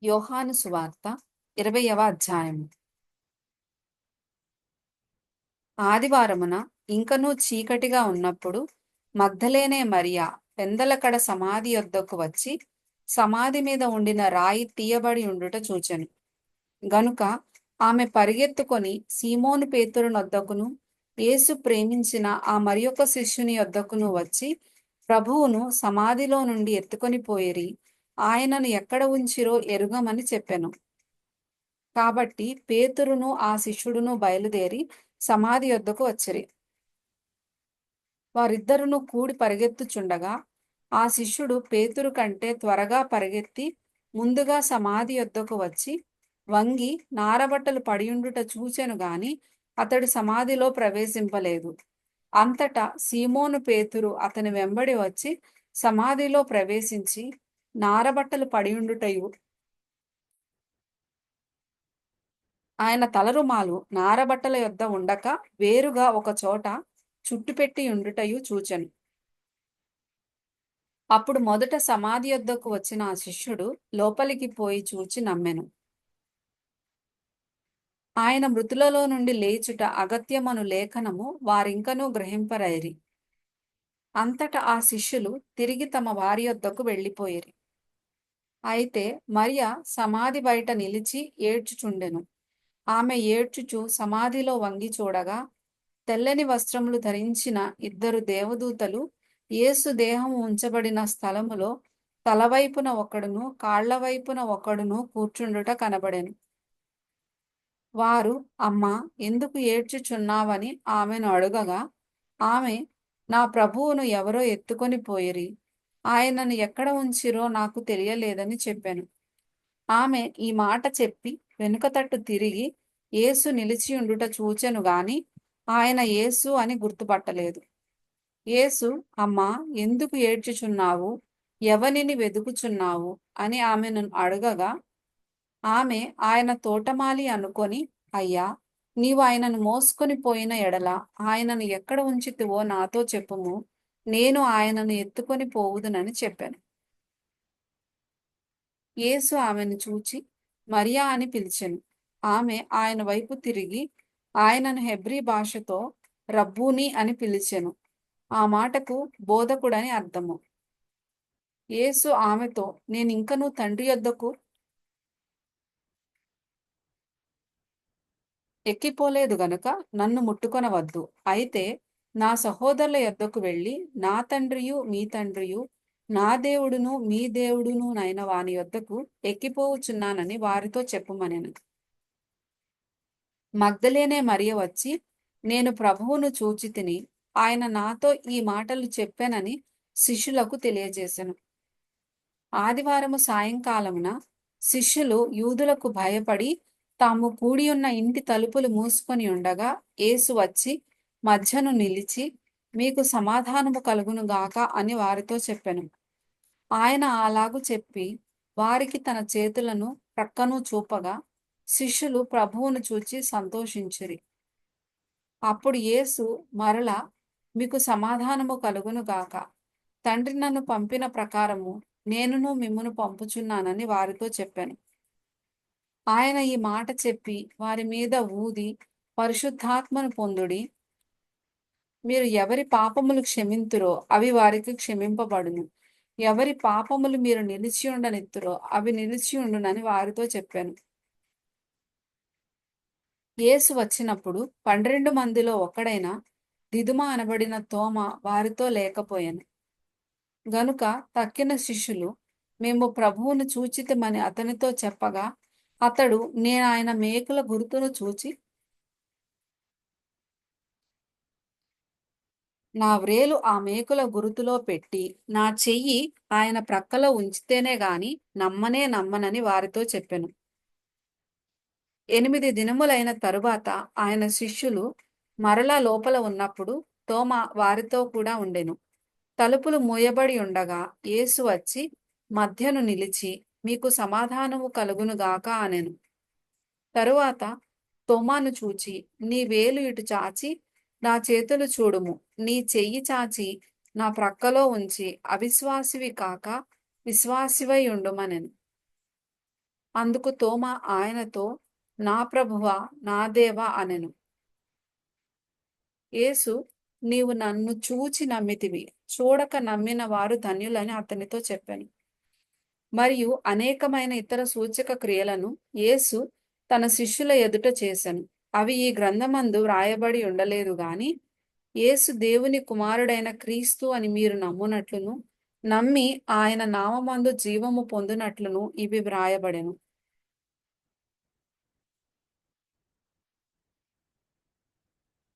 యోహాను సువార్త 20వ అధ్యాయము. ఆదివారమున ఇంకనూ చీకటిగా ఉన్నప్పుడు మగ్దలేనే మరియ పెందలకడ సమాధి యొద్దకు వచ్చి సమాధి మీద ఉండిన రాయి తీయబడి ఉండుట చూచెను. గనుక ఆమె పరిగెత్తుకొని సీమోను పేతురునొద్దకును యేసు ప్రేమించిన ఆ మరియొక శిష్యుని యొద్దకును వచ్చి ప్రభువును సమాధిలో నుండి ఎత్తుకొని పోయిరి, ఆయనను ఎక్కడ ఉంచిరో ఎరుగమని చెప్పెను. కాబట్టి పేతురును ఆ శిష్యుడును బయలుదేరి సమాధి యొద్దకు వచ్చిరి. వారిద్దరును కూడి పరిగెత్తుచుండగా ఆ శిష్యుడు పేతురు కంటే త్వరగా పరిగెత్తి ముందుగా సమాధి యొద్దకు వచ్చి వంగి నారబట్టలు పడియుండుట చూచెను గాని అతడు సమాధిలో ప్రవేశింపలేదు. అంతటా సీమోను పేతురు అతని వెంబడి వచ్చి సమాధిలో ప్రవేశించి నారబట్టలు పడియుండుటయు ఆయన తలరుమాలు నారబట్టల యొద్ద ఉండక వేరుగా ఒక చోట చుట్టుపెట్టి ఉండుటయు చూచెను. అప్పుడు మొదట సమాధి యొద్దకు వచ్చిన ఆ శిష్యుడు లోపలికి పోయి చూచి నమ్మెను. ఆయన మృతులలో నుండి లేచుట అగత్యమను లేఖనము వారింకనూ గ్రహింపరైరి. అంతటా ఆ శిష్యులు తిరిగి తమ వారి యొద్దకు వెళ్ళిపోయిరి. అయితే మరియ సమాధి బయట నిలిచి ఏడ్చుచుండెను. ఆమె ఏడ్చుచు సమాధిలో వంగి చూడగా తెల్లని వస్త్రములు ధరించిన ఇద్దరు దేవదూతలు యేసు దేహము ఉంచబడిన స్థలములో తలవైపున ఒకడును కాళ్లవైపున ఒకడును కూర్చుండుట కనబడెను. వారు, అమ్మా, ఎందుకు ఏడ్చుచున్నావని ఆమెను అడుగగా ఆమె, నా ప్రభువును ఎవరో ఎత్తుకొని పోయిరి, ఆయనను ఎక్కడ ఉంచిరో నాకు తెలియలేదని చెప్పాను. ఆమె ఈ మాట చెప్పి వెనుక తట్టు తిరిగి యేసు నిలిచి ఉండుట చూచెను గాని ఆయన యేసు అని గుర్తుపట్టలేదు. యేసు, అమ్మా, ఎందుకు ఏడ్చుచున్నావు, ఎవనిని వెదుకుచున్నావు అని ఆమెను అడగగా ఆమె ఆయన తోటమాలి అనుకొని, అయ్యా, నీవు ఆయనను మోసుకొని పోయిన ఎడల ఆయనను ఎక్కడ ఉంచితివో నాతో చెప్పుము, నేను ఆయనను ఎత్తుకొని పోవుదునని చెప్పాను. యేసు ఆమెను చూచి మరియా అని పిలిచెను. ఆమె ఆయన వైపు తిరిగి ఆయనను హెబ్రీ భాషతో రబ్బూని అని పిలిచెను. ఆ మాటకు బోధకుడని అర్థము. యేసు ఆమెతో, నేనింకనూ తండ్రి యొద్దకు ఎక్కిపోలేదు గనుక నన్ను ముట్టుకొనవద్దు. అయితే నా సహోదరుల యొద్దకు వెళ్ళి నా తండ్రియు మీ తండ్రియు, నా దేవుడును మీ దేవుడును నైన వాని యొద్దకు ఎక్కిపోవుచున్నానని వారితో చెప్పుమనెను. మగ్దలేనే మరియ వచ్చి, నేను ప్రభువును చూచితిని, ఆయన నాతో ఈ మాటలు చెప్పానని శిష్యులకు తెలియజేసెను. ఆదివారము సాయంకాలమున శిష్యులు యూదులకు భయపడి తాము కూడియున్న ఇంటి తలుపులు మూసుకొని ఉండగా యేసు వచ్చి మధ్యను నిలిచి, మీకు సమాధానము కలుగును గాక అని వారితో చెప్పెను. ఆయన అలాగు చెప్పి వారికి తన చేతులను ప్రక్కను చూపగా శిష్యులు ప్రభువును చూచి సంతోషించిరి. అప్పుడు యేసు మరల, మీకు సమాధానము కలుగును గాక, తండ్రి నన్ను పంపిన ప్రకారము నేనును మిమ్మును పంపుచున్నానని వారితో చెప్పాను. ఆయన ఈ మాట చెప్పి వారి మీద ఊది, పరిశుద్ధాత్మను పొందుడి. మీరు ఎవరి పాపములు క్షమింతురో అవి వారికి క్షమింపబడును, ఎవరి పాపములు మీరు నిలిచి ఉండనిత్తురో అవి నిలిచి ఉండునని వారితో చెప్పాను. యేసు వచ్చినప్పుడు 12 మందిలో ఒకడైన దిదుమ అనబడిన తోమ వారితో లేకపోయాను. గనుక తక్కిన శిష్యులు, మేము ప్రభువును చూచితిమని అతనితో చెప్పగా అతడు, నేనాయన మేకుల గురుతును చూచి నా వ్రేలు ఆ మేకుల గురుతులో పెట్టి నా చెయ్యి ఆయన ప్రక్కలో ఉంచితేనే గాని నమ్మనని వారితో చెప్పెను. 8 దినములైన తరువాత ఆయన శిష్యులు మరలా లోపల ఉన్నప్పుడు తోమ వారితో కూడా ఉండెను. తలుపులు మూయబడి ఉండగా యేసు వచ్చి మధ్యను నిలిచి, మీకు సమాధానము కలుగును గాక అనెను. తరువాత తోమాను చూచి, నీ వేలు ఇటు చాచి నా చేతులు చూడుము, నీ చెయ్యి చాచి నా ప్రక్కలో ఉంచి అవిశ్వాసివి కాక విశ్వాసివై ఉండుమనెను. అందుకు తోమా ఆయనతో, నా ప్రభువా, నా దేవా అనెను. యేసు, నీవు నన్ను చూచి నమ్మితివి, చూడక నమ్మిన వారు ధన్యులని అతనితో చెప్పెను. మరియు అనేకమైన ఇతర సూచక క్రియలను యేసు తన శిష్యుల ఎదుట చేసెను. అవి ఈ గ్రంథమందు వ్రాయబడి ఉండలేదు గాని, యేసు దేవుని కుమారుడైన క్రీస్తు అని మీరు నమ్మునట్లును, నమ్మి ఆయన నామమందు జీవము పొందునట్లును ఇవి వ్రాయబడెను.